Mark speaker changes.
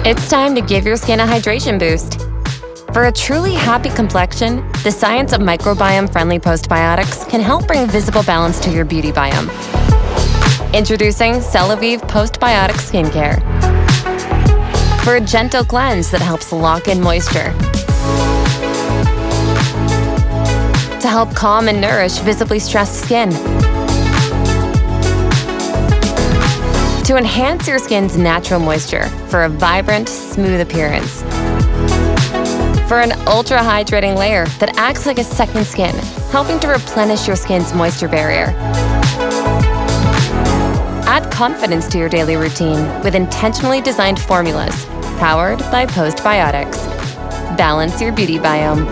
Speaker 1: It's time to give your skin a hydration boost. For a truly happy complexion, the science of microbiome-friendly postbiotics can help bring visible balance to your beauty biome. Introducing Celavive Postbiotic Skincare. For a gentle cleanse that helps lock in moisture. To help calm and nourish visibly stressed skin. To enhance your skin's natural moisture for a vibrant, smooth appearance. For an ultra-hydrating layer that acts like a second skin, helping to replenish your skin's moisture barrier. Add confidence to your daily routine with intentionally designed formulas powered by postbiotics. Balance your beauty biome.